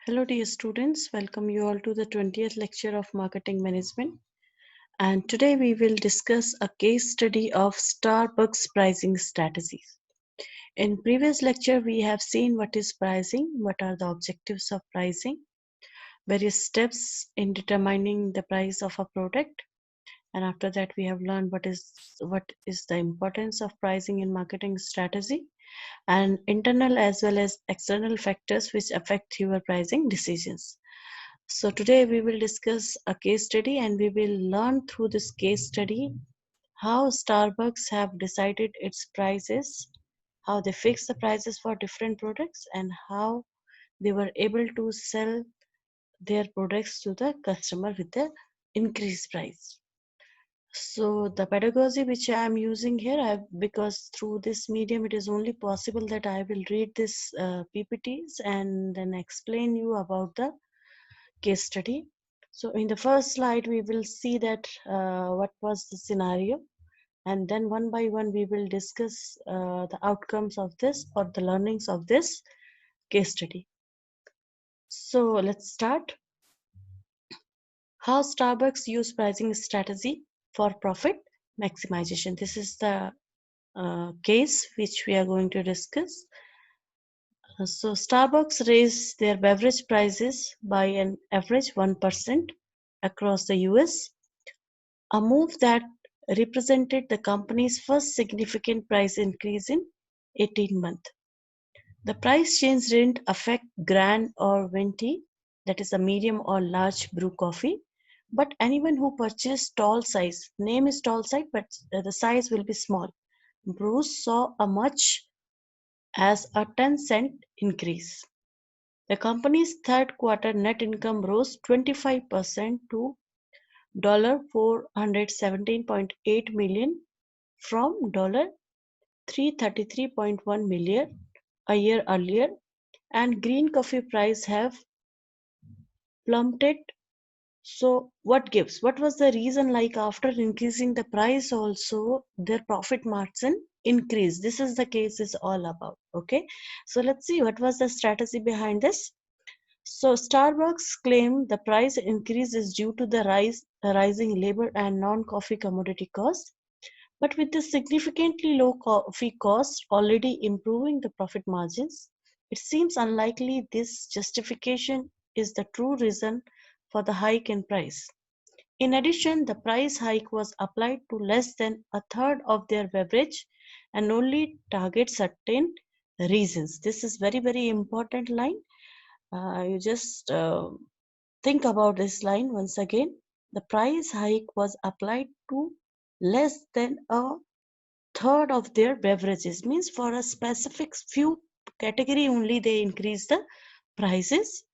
Hello dear students, welcome you all to the 20th lecture of Marketing Management. And today we will discuss a case study of Starbucks pricing strategies. In previous lecture we have seen what is pricing, what are the objectives of pricing, various steps in determining the price of a product, and after that we have learned what is the importance of pricing in marketing strategy and internal as well as external factors which affect your pricing decisions. So today we will discuss a case study and we will learn through this case study how Starbucks have decided its prices, how they fix the prices for different products and how they were able to sell their products to the customer with the increased price. So the pedagogy which I am using here, because through this medium it is only possible that I will read this PPTs and then explain you about the case study. So in the first slide, we will see that what was the scenario, and then one by one we will discuss the outcomes of this or the learnings of this case study. So let's start. How Starbucks use pricing strategy for profit maximization. This is the case which we are going to discuss. So Starbucks raised their beverage prices by an average 1% across the US, a move that represented the company's first significant price increase in 18 months. The price change didn't affect Grand or Venti, that is a medium or large brew coffee, but anyone who purchased tall size, name is tall size, but the size will be small. Brews saw a much as a 10-cent increase. The company's third quarter net income rose 25% to $417.8 million from $333.1 million a year earlier, and green coffee price have plummeted. So what gives? What was the reason, like after increasing the price also their profit margin increased? This is the case is all about. Okay, so let's see what was the strategy behind this. So Starbucks claimed the price increase is due to the rising labor and non-coffee commodity costs. But with the significantly low coffee cost already improving the profit margins, it seems unlikely this justification is the true reason for the hike in price. In addition, the price hike was applied to less than a third of their beverage and only target certain regions. This is very, very important line. You just think about this line once again. The price hike was applied to less than a third of their beverages, means for a specific few category only they increased the prices,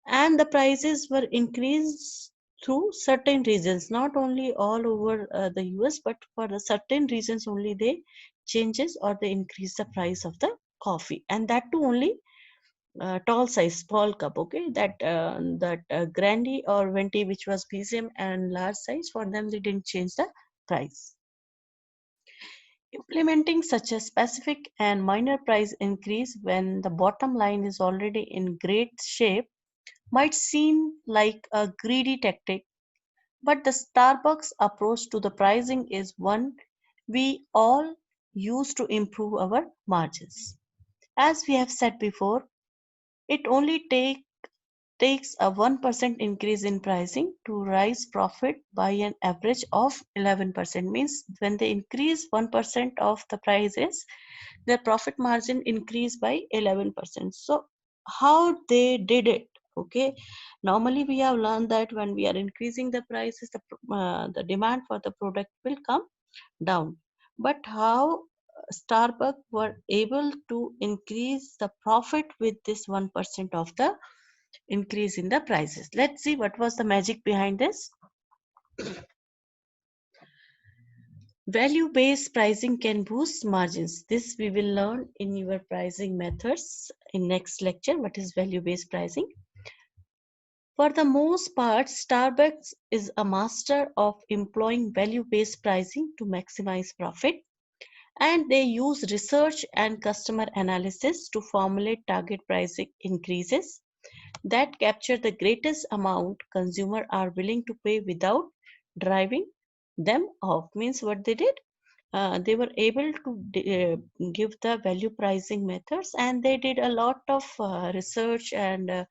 and the prices were increased through certain regions, not only all over the US, but for the certain regions only they changes or they increase the price of the coffee, and that too only tall size, small cup. Okay, that Grandi or Venti, which was medium and large size, for them they didn't change the price. Implementing such a specific and minor price increase when the bottom line is already in great shape might seem like a greedy tactic, but the Starbucks approach to the pricing is one we all use to improve our margins. As we have said before, it only takes a 1% increase in pricing to rise profit by an average of 11%. Means when they increase 1% of the prices, their profit margin increased by 11%. So how they did it? Okay, normally we have learned that when we are increasing the prices, the demand for the product will come down. But how Starbucks were able to increase the profit with this 1% of the increase in the prices? Let's see what was the magic behind this. Value based pricing can boost margins. This we will learn in your pricing methods in next lecture. What is value based pricing? For the most part, Starbucks is a master of employing value based pricing to maximize profit, and they use research and customer analysis to formulate target pricing increases. that capture the greatest amount consumer are willing to pay without driving them off. Means what they did, they were able to give the value pricing methods, and they did a lot of research and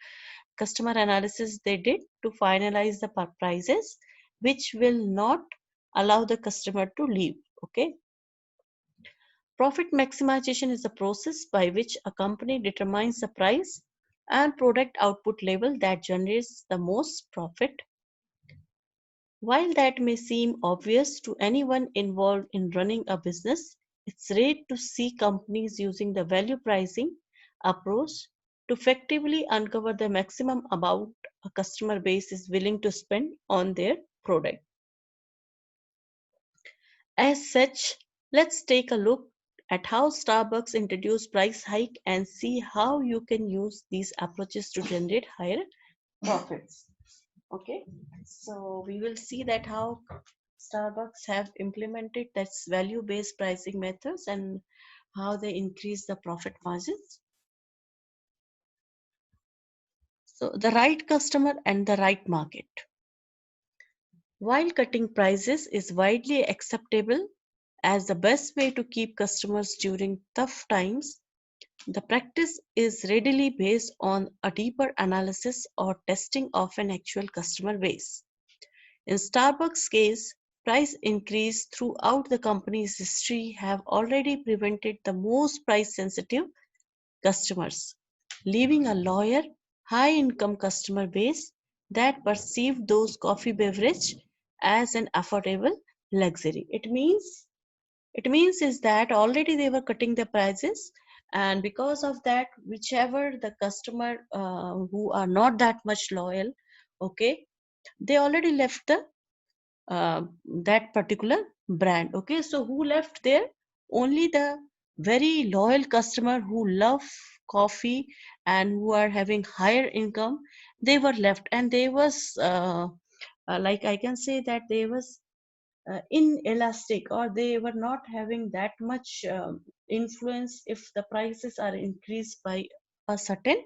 customer analysis they did to finalize the prices which will not allow the customer to leave. Okay. Profit maximization is the process by which a company determines the price and product output level that generates the most profit. While that may seem obvious to anyone involved in running a business, it's rare to see companies using the value pricing approach to effectively uncover the maximum amount a customer base is willing to spend on their product. As such, let's take a look at how Starbucks introduced price hike and see how you can use these approaches to generate higher profits. Okay, so we will see that how Starbucks have implemented that's value-based pricing methods and how they increase the profit margins. So the right customer and the right market. While cutting prices is widely acceptable as the best way to keep customers during tough times, the practice is readily based on a deeper analysis or testing of an actual customer base. In Starbucks' case, price increase throughout the company's history have already prevented the most price-sensitive customers, leaving a loyal, high-income customer base that perceive those coffee beverage as an affordable luxury. It means is that already they were cutting the prices, and because of that, whichever the customer who are not that much loyal, okay, they already left the that particular brand. Okay, so who left there? Only the very loyal customer who love coffee and who are having higher income, they were left, and they was like I can say that they was inelastic, or they were not having that much influence if the prices are increased by a certain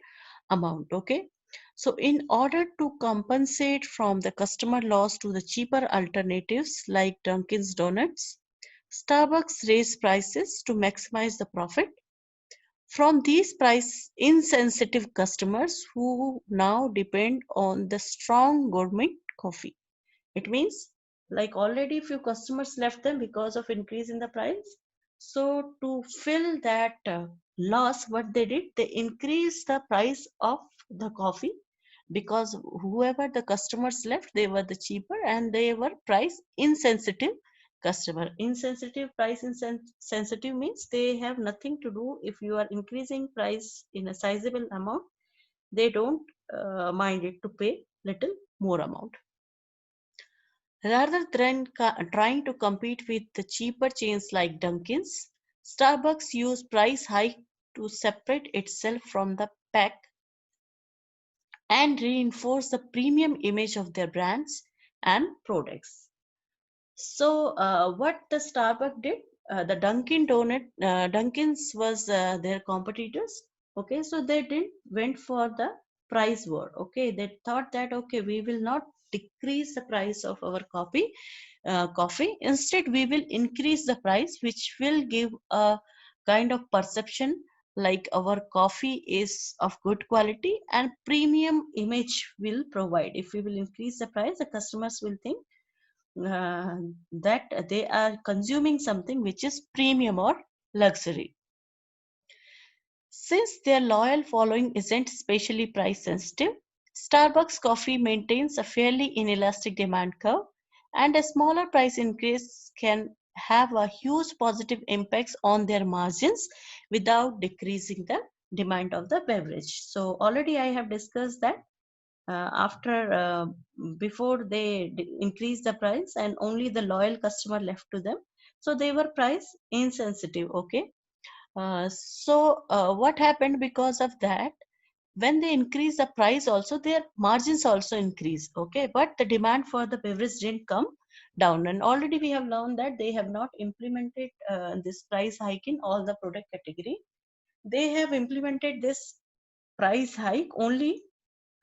amount. Okay, so in order to compensate from the customer loss to the cheaper alternatives like Dunkin's Donuts, Starbucks raised prices to maximize the profit from these price insensitive customers who now depend on the strong gourmet coffee. It means like already few customers left them because of increase in the price. So to fill that loss, what they did, they increased the price of the coffee, because whoever the customers left, they were the cheaper and they were price insensitive customer. Insensitive, price insensitive means they have nothing to do if you are increasing price in a sizable amount. They don't mind it to pay little more amount. Rather than trying to compete with the cheaper chains like Dunkin's, Starbucks used price hike to separate itself from the pack and reinforce the premium image of their brands and products. So, what the Starbucks did, the Dunkin's was their competitors. Okay, so they didn't went for the price war. Okay, they thought that okay, we will not decrease the price of our coffee. Instead, we will increase the price, which will give a kind of perception like our coffee is of good quality and premium image will provide. If we will increase the price, the customers will think uh, that they are consuming something which is premium or luxury. Since their loyal following isn't especially price sensitive, Starbucks coffee maintains a fairly inelastic demand curve, and a smaller price increase can have a huge positive impacts on their margins without decreasing the demand of the beverage. So already I have discussed that after before they increase the price and only the loyal customer left to them, so they were price insensitive. Okay, what happened because of that, when they increase the price also their margins also increase. Okay, but the demand for the beverage didn't come down, and already we have learned that they have not implemented this price hike in all the product category. They have implemented this price hike only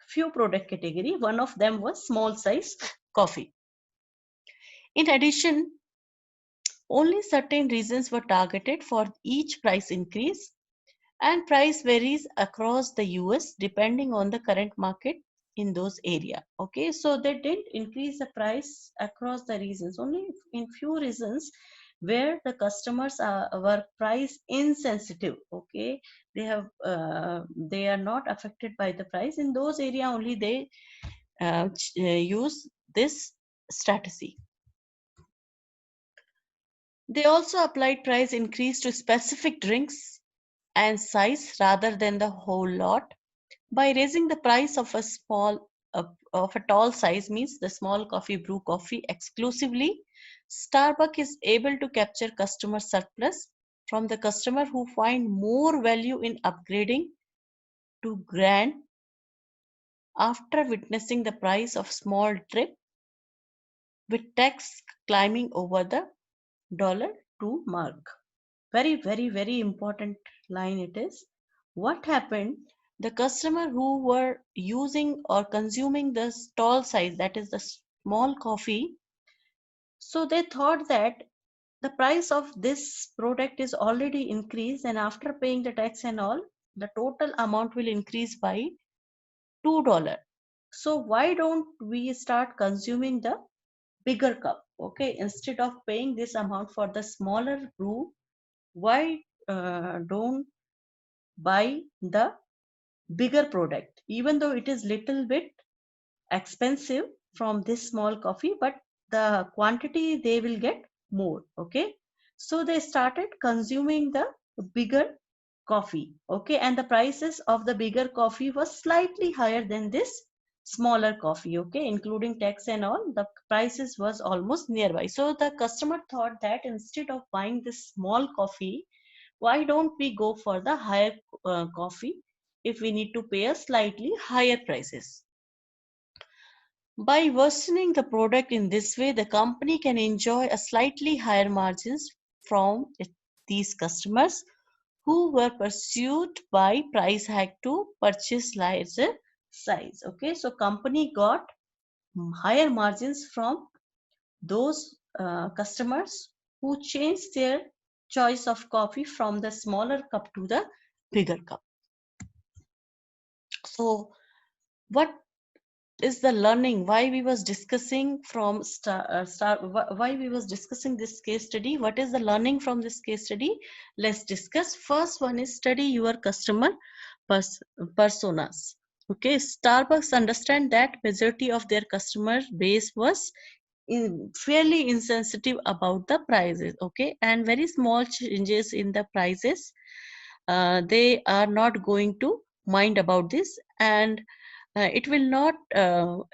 few product category. One of them was small size coffee. In addition, only certain regions were targeted for each price increase, and price varies across the US depending on the current market in those area. Okay, so they didn't increase the price across the regions, only in few regions where the customers were price insensitive. Okay, they are not affected by the price. In those area only they use this strategy. They also applied price increase to specific drinks and size rather than the whole lot. By raising the price of of a tall size, means the small coffee brew coffee exclusively, Starbucks is able to capture customer surplus from the customer who find more value in upgrading to grand after witnessing the price of small drip with tax climbing over the $2 mark. Very, very, very important line it is. What happened? The customer who were using or consuming the tall size, that is the small coffee, so they thought that the price of this product is already increased, and after paying the tax and all, the total amount will increase by $2. So why don't we start consuming the bigger cup? Okay, instead of paying this amount for the smaller brew, why don't buy the bigger product, even though it is little bit expensive from this small coffee, but the quantity they will get more. Okay, so they started consuming the bigger coffee. Okay, and the prices of the bigger coffee was slightly higher than this smaller coffee. Okay, including tax and all, the prices was almost nearby. So the customer thought that instead of buying this small coffee, why don't we go for the higher coffee if we need to pay a slightly higher prices? By worsening the product in this way, the company can enjoy a slightly higher margins from these customers who were pursued by price hike to purchase larger size. Okay, so company got higher margins from those customers who changed their choice of coffee from the smaller cup to the bigger cup. So what is the learning, why we was discussing from why we was discussing this case study? What is the learning from this case study? Let's discuss. First one is study your customer personas. Okay, Starbucks understand that majority of their customer base was fairly insensitive about the prices. Okay, and very small changes in the prices, they are not going to mind about this, and it will not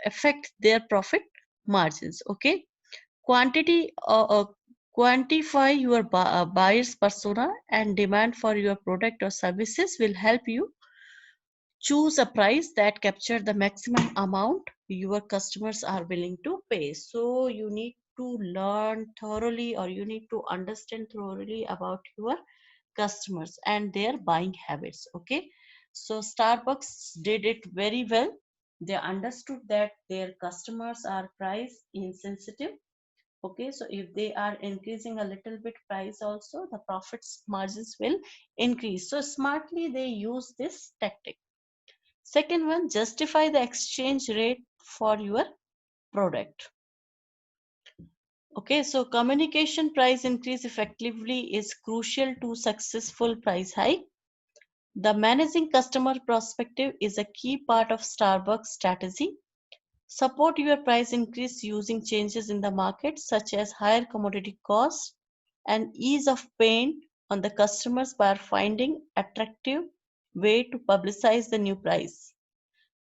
affect their profit margins. Okay, quantity quantify your buyer's persona and demand for your product or services will help you choose a price that capture the maximum amount your customers are willing to pay. So you need to learn thoroughly, or you need to understand thoroughly about your customers and their buying habits. Okay, so Starbucks did it very well. They understood that their customers are price insensitive. Okay, so if they are increasing a little bit price also, the profits margins will increase. So smartly they use this tactic. Second one, justify the exchange rate for your product. Okay, so communication price increase effectively is crucial to successful price hike. The managing customer perspective is a key part of Starbucks strategy. Support your price increase using changes in the market such as higher commodity costs and ease of pain on the customers by finding attractive way to publicize the new price.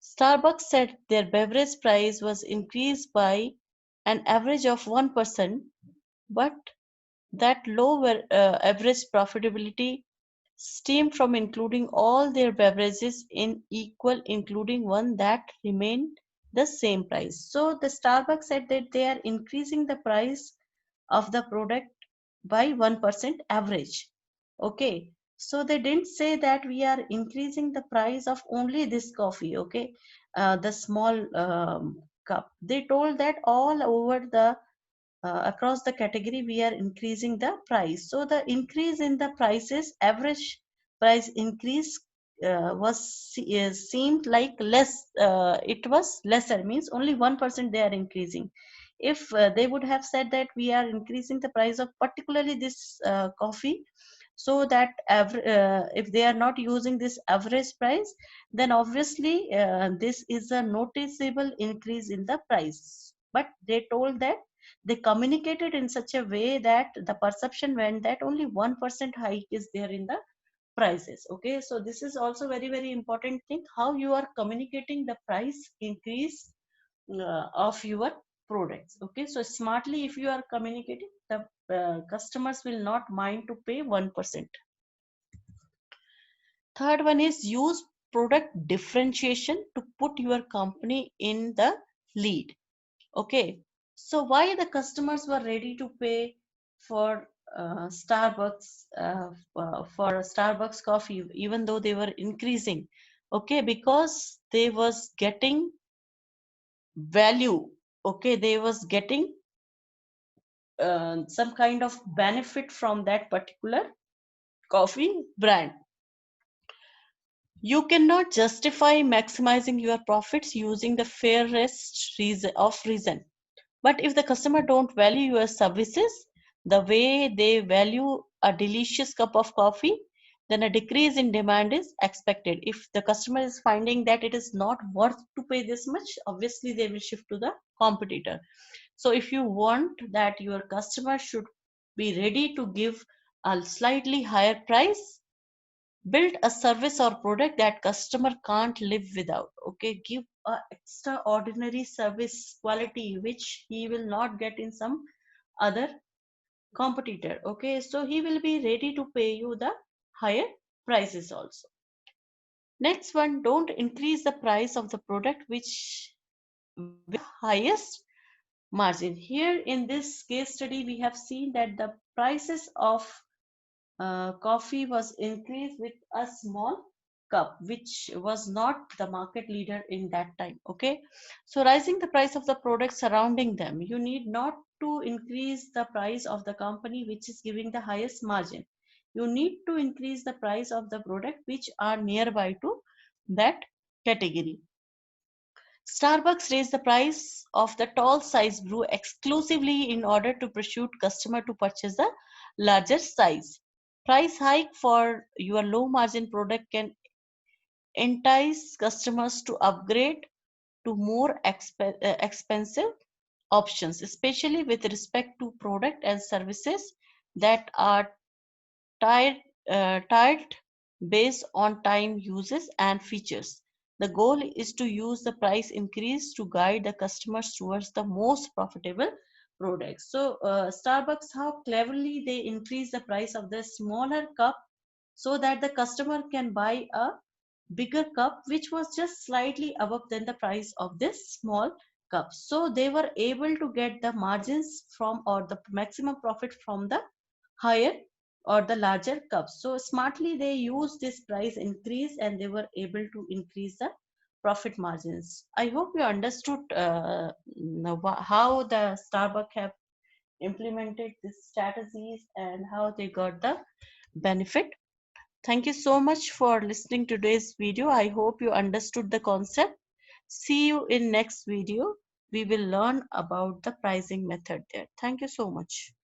Starbucks said their beverage price was increased by an average of 1%, but that low average profitability stemmed from including all their beverages in equal, including one that remained the same price. So the Starbucks said that they are increasing the price of the product by 1% average. Okay, so they didn't say that we are increasing the price of only this coffee. Okay, the small cup. They told that all over the across the category we are increasing the price. So the increase in the prices, average price increase seemed like less. It was lesser, means only 1% they are increasing. If they would have said that we are increasing the price of particularly this coffee, so that if they are not using this average price, then obviously this is a noticeable increase in the price. But they told that they communicated in such a way that the perception went that only 1% hike is there in the prices. Okay, so this is also very important thing, how you are communicating the price increase of your products. Okay, so smartly if you are communicating, the customers will not mind to pay 1%. Third one is use product differentiation to put your company in the lead. Okay, so why the customers were ready to pay for Starbucks for Starbucks coffee, even though they were increasing? Okay, because they was getting value. Okay, they was getting some kind of benefit from that particular coffee brand. You cannot justify maximizing your profits using the fairest reason. But if the customer don't value your services the way they value a delicious cup of coffee, then a decrease in demand is expected. If the customer is finding that it is not worth to pay this much, obviously they will shift to the competitor. So if you want that your customer should be ready to give a slightly higher price, build a service or product that customer can't live without. Okay, give a extraordinary service quality which he will not get in some other competitor. Okay, so he will be ready to pay you the higher prices also. Next one, don't increase the price of the product which with highest margin. Here in this case study we have seen that the prices of coffee was increased with a small cup which was not the market leader in that time. Okay, so rising the price of the products surrounding them, you need not to increase the price of the company which is giving the highest margin. You need to increase the price of the product which are nearby to that category. Starbucks raised the price of the tall size brew exclusively in order to persuade customer to purchase the larger size. Price hike for your low margin product can entice customers to upgrade to more expensive options, especially with respect to product and services that are tied, tied based on time uses and features. The goal is to use the price increase to guide the customers towards the most profitable products. So, Starbucks, how cleverly they increase the price of the smaller cup so that the customer can buy a bigger cup which was just slightly above than the price of this small cup. So they were able to get the margins from or the maximum profit from the higher or the larger cups. So smartly they used this price increase and they were able to increase the profit margins. I hope you understood how the Starbucks have implemented these strategies and how they got the benefit. Thank you so much for listening to today's video. I hope you understood the concept. See you in next video. We will learn about the pricing method there. Thank you so much.